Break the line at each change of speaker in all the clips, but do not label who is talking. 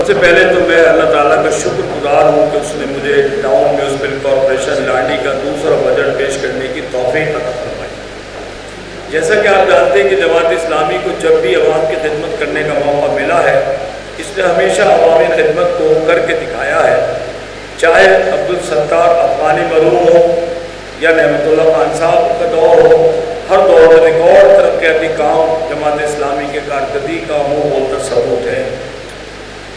سب سے پہلے تو میں اللہ تعالیٰ کا شکر گزار ہوں کہ اس نے مجھے ٹاؤن میونسپل کارپوریشن لانڈی کا دوسرا بجٹ پیش کرنے کی توفیق عطا فرمائی۔ جیسا کہ آپ جانتے ہیں کہ جماعت اسلامی کو جب بھی عوام کی خدمت کرنے کا موقع ملا ہے، اس نے ہمیشہ عوامی خدمت کو کر کے دکھایا ہے، چاہے عبدالستار افغانی مرحوم ہو یا نعمت اللہ خان صاحب کا دور ہو، ہر دور میں ریکارڈ ترقیاتی کام جماعت اسلامی کے کارکردگی کا منہ بولتا ثبوت ہے۔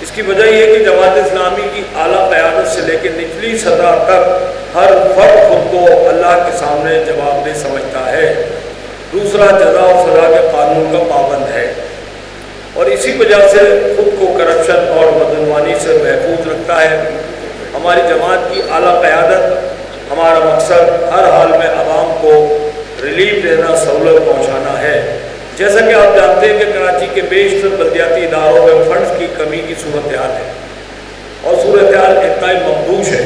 اس کی وجہ یہ ہے کہ جماعت اسلامی کی اعلیٰ قیادت سے لے کے نچلی سطح تک ہر فرد خود کو اللہ کے سامنے جواب دہ سمجھتا ہے، دوسرا جزا و سزا کے قانون کا پابند ہے، اور اسی وجہ سے خود کو کرپشن اور بدعنوانی سے محفوظ رکھتا ہے۔ ہماری جماعت کی اعلیٰ قیادت، ہمارا مقصد ہر حال میں عوام کو ریلیف دینا، سہولت پہنچانا ہے۔ جیسا کہ آپ جانتے ہیں کہ کراچی کے بیشتر بلدیاتی اداروں میں فنڈز کی کمی کی صورتحال ہے، اور صورتحال انتہائی مخدوش ہے۔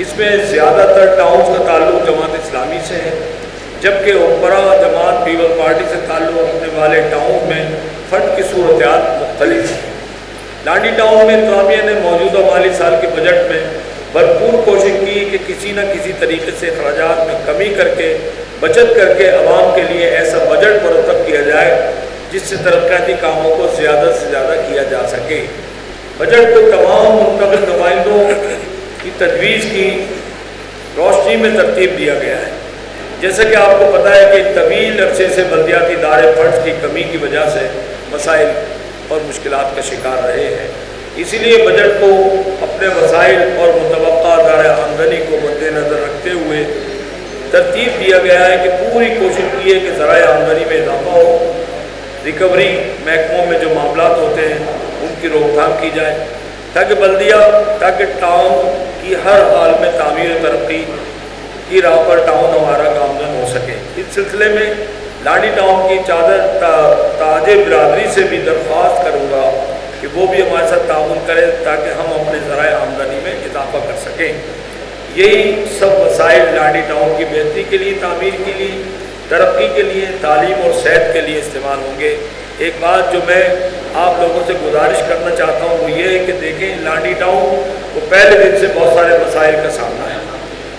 اس میں زیادہ تر ٹاؤنز کا تعلق جماعت اسلامی سے ہے، جبکہ اوپرا جماعت پیپل پارٹی سے تعلق رکھنے والے ٹاؤن میں فنڈ کی صورتحال مختلف ہے۔ لانڈی ٹاؤن میں انتظامیہ نے موجودہ مالی سال کے بجٹ میں بھرپور کوشش کی کہ کسی نہ کسی طریقے سے اخراجات میں کمی کر کے بچت کر کے عوام کے لیے ایسا بجٹ مرتب کیا جائے جس سے ترقیاتی کاموں کو زیادہ سے زیادہ کیا جا سکے۔ بجٹ کو تمام منتخب نمائندوں کی تجویز کی روشنی میں ترتیب دیا گیا ہے۔ جیسا کہ آپ کو پتہ ہے کہ طویل عرصے سے بلدیاتی ادارے فنڈز کی کمی کی وجہ سے مسائل اور مشکلات کا شکار رہے ہیں، اسی لیے بجٹ کو اپنے وسائل اور متوقع ذرائع آمدنی کو مد نظر رکھتے ہوئے ترتیب دیا گیا ہے کہ پوری کوشش کی ہے کہ ذرائع آمدنی میں اضافہ ہو، ریکوری محکموں میں جو معاملات ہوتے ہیں ان کی روک تھام کی جائے، تاکہ ٹاؤن کی ہر حال میں تعمیر و ترقی کی راہ پر ٹاؤن ہمارا گامزن ہو سکے۔ اس سلسلے میں لانڈی ٹاؤن کی تاج برادری سے بھی درخواست کروں گا کہ وہ بھی ہمارے ساتھ تعاون کرے تاکہ ہم اپنے ذرائع آمدنی میں اضافہ کر سکیں۔ یہی سب وسائل لانڈی ٹاؤن کی بہتری کے لیے، تعمیر کے لیے، ترقی کے لیے، تعلیم اور صحت کے لیے استعمال ہوں گے۔ ایک بات جو میں آپ لوگوں سے گزارش کرنا چاہتا ہوں وہ یہ ہے کہ دیکھیں، لانڈی ٹاؤن کو پہلے دن سے بہت سارے مسائل کا سامنا ہے۔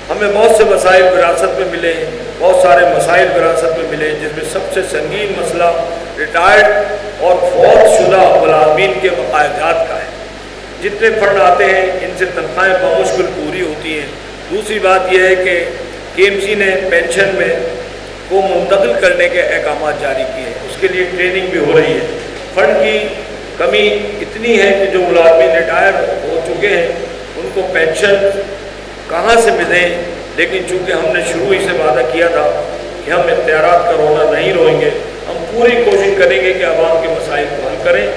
ہمیں بہت سے مسائل وراثت میں ملے، بہت سارے مسائل وراثت میں ملے، جس میں سب سے سنگین مسئلہ ریٹائرڈ اور فوت شدہ ملازمین کے بقایا جات کا ہے۔ جتنے فنڈ آتے ہیں ان سے تنخواہیں بمشکل پوری ہوتی ہیں۔ دوسری بات یہ ہے کہ KMC نے پینشن میں کو منتقل کرنے کے احکامات جاری کیے ہیں، اس کے لیے ٹریننگ بھی ہو رہی ہے۔ فنڈ کی کمی اتنی ہے کہ جو ملازمین ریٹائر ہو چکے ہیں ان کو پینشن کہاں سے ملیں، لیکن چونکہ ہم نے شروع ہی سے وعدہ کیا تھا کہ ہم اختیارات کا رونا نہیں روئیں گے، ہم پوری کوشش کریں گے کہ عوام کے مسائل کو حل کریں۔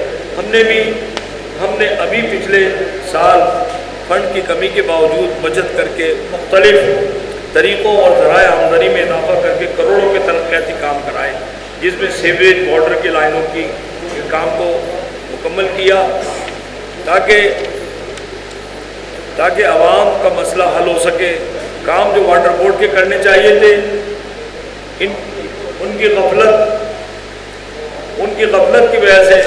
ہم نے ابھی پچھلے سال فنڈ کی کمی کے باوجود بچت کر کے مختلف طریقوں اور ذرائع آمدنی میں اضافہ کر کے کروڑوں کے ترقیاتی کام کرائے، جس میں سیوریج واٹر کی لائنوں کی کام کو مکمل کیا تاکہ عوام کا مسئلہ حل ہو سکے۔ کام جو واٹر بورڈ کے کرنے چاہیے تھے ان کی غفلت کی وجہ سے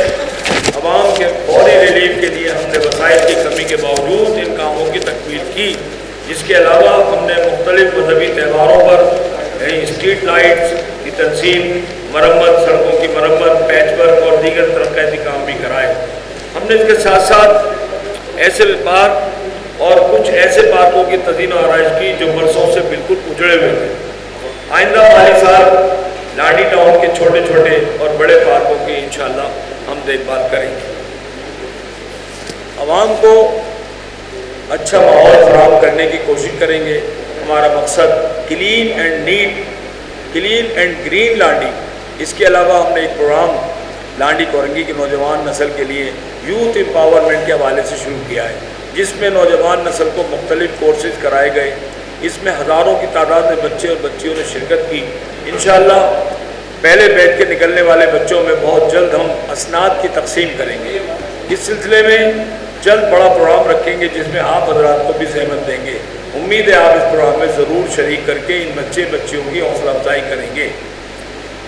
عوام کے فوری ریلیف کے لیے ہم نے وسائل کی کمی کے باوجود ان کاموں کی تکمیل کی۔ اس کے علاوہ ہم نے مختلف مذہبی تہواروں پر اسٹریٹ لائٹس کی تنصیب، مرمت، سڑکوں کی مرمت، پیچ ورک اور دیگر ترقیاتی کام بھی کرائے۔ ہم نے اس کے ساتھ ساتھ ایسے پارک اور کچھ ایسے پارکوں کی تزئین و آرائش کی جو برسوں سے بالکل اجڑے ہوئے تھے۔ آئندہ مالی سال لانڈی ٹاؤن کے چھوٹے چھوٹے اور بڑے پارکوں کی انشاءاللہ ہم دیکھ بھال کریں گے۔ عوام کو اچھا ماحول فراہم کرنے کی کوشش کریں گے۔ ہمارا مقصد کلین اینڈ گرین لانڈی۔ اس کے علاوہ ہم نے ایک پروگرام لانڈی کورنگی کی نوجوان نسل کے لیے یوتھ امپاورمنٹ کے حوالے سے شروع کیا ہے، جس میں نوجوان نسل کو مختلف کورسز کرائے گئے۔ اس میں ہزاروں کی تعداد میں بچے اور بچیوں نے شرکت کی۔ انشاءاللہ پہلے بیچ کے نکلنے والے بچوں میں بہت جلد ہم اسناد کی تقسیم کریں گے۔ اس سلسلے میں جلد بڑا پروگرام رکھیں گے جس میں آپ حضرات کو بھی زحمت دیں گے۔ امید ہے آپ اس پروگرام میں ضرور شریک کر کے ان بچے بچیوں کی حوصلہ افزائی کریں گے۔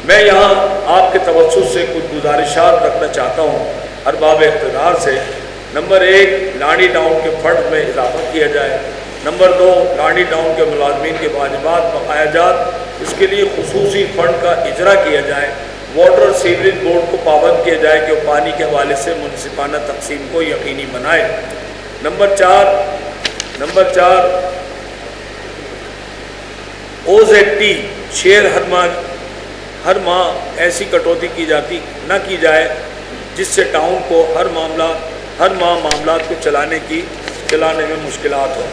میں یہاں آپ کے توسط سے کچھ گزارشات رکھنا چاہتا ہوں ارباب اقتدار سے نمبر 1 لانڈی ٹاؤن کے فنڈ میں اضافہ کیا جائے۔ نمبر 2 لانڈی ٹاؤن کے ملازمین کے واجبات بقایا جات اس کے لیے خصوصی فنڈ کا اجرا کیا جائے۔ واٹر سیوریج بورڈ کو پابند کیا جائے کہ وہ پانی کے حوالے سے منصفانہ تقسیم کو یقینی بنائے۔ نمبر 4 OZT شیئر ہر ماہ ایسی کٹوتی نہ کی جائے جس سے ٹاؤن کو ہر ماہ معاملات کو چلانے میں مشکلات ہوں۔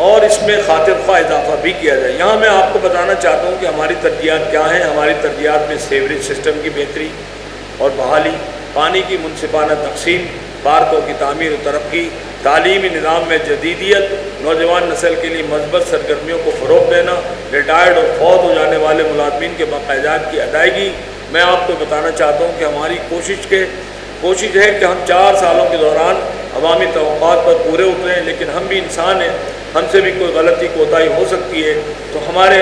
اور اس میں خاطر خواہ اضافہ بھی کیا جائے۔ یہاں میں آپ کو بتانا چاہتا ہوں کہ ہماری ترجیحات کیا ہیں۔ ہماری ترجیحات میں سیوریج سسٹم کی بہتری اور بحالی، پانی کی منصفانہ تقسیم، پارکوں کی تعمیر و ترقی، تعلیمی نظام میں جدیدیت، نوجوان نسل کے لیے مثبت سرگرمیوں کو فروغ دینا، ریٹائرڈ اور فوت ہو جانے والے ملازمین کے بقایا جات کی ادائیگی۔ میں آپ کو بتانا چاہتا ہوں کہ ہماری کوشش ہے کہ ہم 4 سالوں کے دوران عوامی توقعات پر پورے اتریں، لیکن ہم بھی انسان ہیں، ہم سے بھی کوئی غلطی کوتاہی ہو سکتی ہے، تو ہماری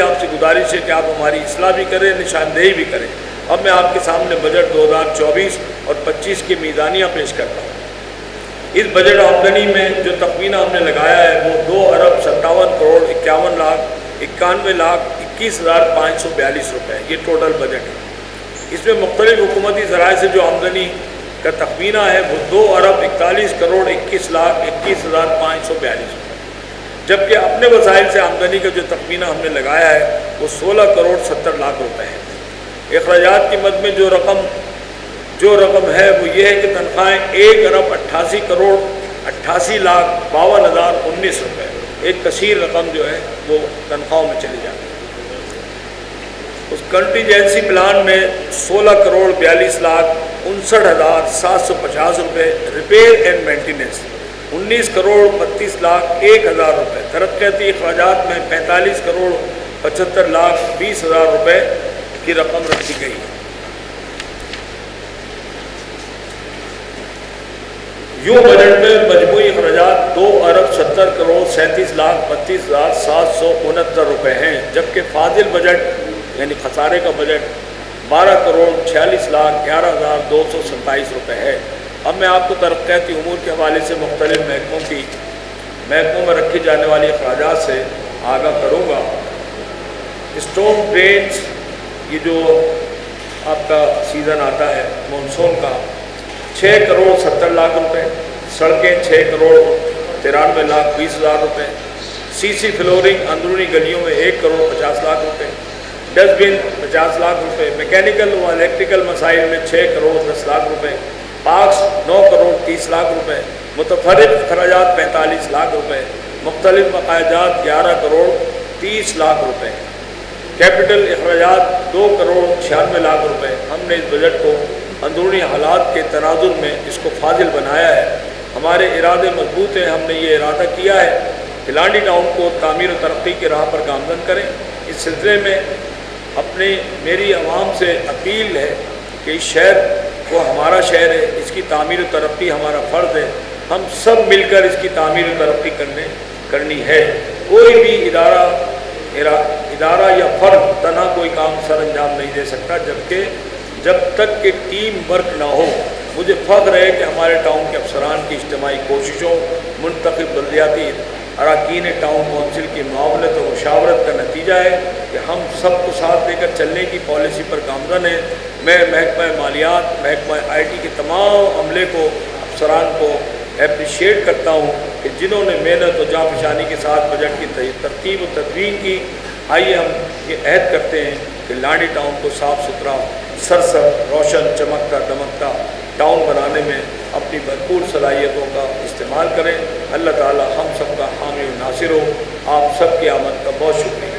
آپ سے گزارش ہے کہ آپ ہماری اصلاح بھی کریں، نشاندہی بھی کریں۔ اب میں آپ کے سامنے بجٹ 2024 اور 25 کی میزانیہ پیش کرتا ہوں۔ اس بجٹ آمدنی میں جو تخمینہ ہم نے لگایا ہے وہ 2,57,91,91,21,542 روپے، یہ ٹوٹل بجٹ ہے۔ اس میں مختلف حکومتی ذرائع سے جو آمدنی کا تخمینہ ہے وہ 2,41,21,21,542 روپے، جبکہ اپنے وسائل سے آمدنی کا جو تخمینہ ہم نے لگایا ہے وہ 16,70,00,000 روپے ہے۔ اخراجات کی مد میں جو رقم ہے وہ یہ ہے کہ تنخواہیں 1,88,88,52,019 روپے، ایک کثیر رقم جو ہے وہ تنخواہوں میں چلی جاتی ہے۔ اس کنٹیجنسی پلان میں 16,42,59,750 روپے، ریپیئر اینڈ مینٹیننس 19,32,01,000 روپے، ترقیاتی اخراجات میں 45,75,20,000 روپے کی رقم رکھی گئی ہے۔ یوں بجٹ میں مجموعی اخراجات 2,70,37,32,769 روپے ہیں، جبکہ فاضل بجٹ یعنی خسارے کا بجٹ 12,46,11,227 روپے ہے۔ اب میں آپ کو ترقیاتی امور کے حوالے سے مختلف محکموں میں رکھی جانے والی اخراجات سے آگاہ کروں گا۔ اسٹون ڈرینز، یہ جو آپ کا سیزن آتا ہے مونسون کا، 6,70,00,000 روپے، سڑکیں 6,93,20,000 روپے، CC فلورنگ اندرونی گلیوں میں 1,50,00,000 روپے، ڈسٹ بن 50,00,000 روپے، میکینیکل و الیکٹریکل مسائل میں 6,10,00,000 روپے، پارکس 9,30,00,000 روپے، متفرق اخراجات 45,00,000 روپے، مختلف بقایا جات 11,30,00,000 روپے، کیپٹل اخراجات 2,96,00,000 روپے۔ ہم نے اس بجٹ کو اندرونی حالات کے تناظر میں اس کو فاضل بنایا ہے۔ ہمارے ارادے مضبوط ہیں، ہم نے یہ ارادہ کیا ہے کہ لانڈی ٹاؤن کو تعمیر و ترقی کی راہ پر گامزن کریں۔ اس سلسلے میں میری عوام سے اپیل ہے کہ اس شہر کو ہمارا شہر ہے، اس کی تعمیر و ترقی ہمارا فرض ہے، ہم سب مل کر اس کی تعمیر و ترقی کرنی ہے۔ کوئی بھی ادارہ یا فرد تنہا کوئی کام سر انجام نہیں دے سکتا جب تک کہ ٹیم ورک نہ ہو۔ مجھے فخر ہے کہ ہمارے ٹاؤن کے افسران کی اجتماعی کوششوں، منتخب بلدیاتی اراکین ٹاؤن کونسل کی معاونت و مشاورت کا نتیجہ ہے کہ ہم سب کو ساتھ لے کر چلنے کی پالیسی پر گامزن ہیں۔ میں محکمہ مالیات، محکمہ IT کے تمام عملے کو، افسران کو اپریشیٹ کرتا ہوں کہ جنہوں نے محنت و جانفشانی کے ساتھ بجٹ کی ترتیب و تدوین کی۔ آئیے ہم یہ عہد کرتے ہیں کہ لانڈی ٹاؤن کو صاف ستھرا، سرسبز، روشن، چمکتا دمکتا ٹاؤن بنانے میں اپنی بھرپور صلاحیتوں کا استعمال کریں۔ اللہ تعالی ہم سب کا حامی و ناصر ہو۔ آپ سب کی آمد کا بہت شکریہ۔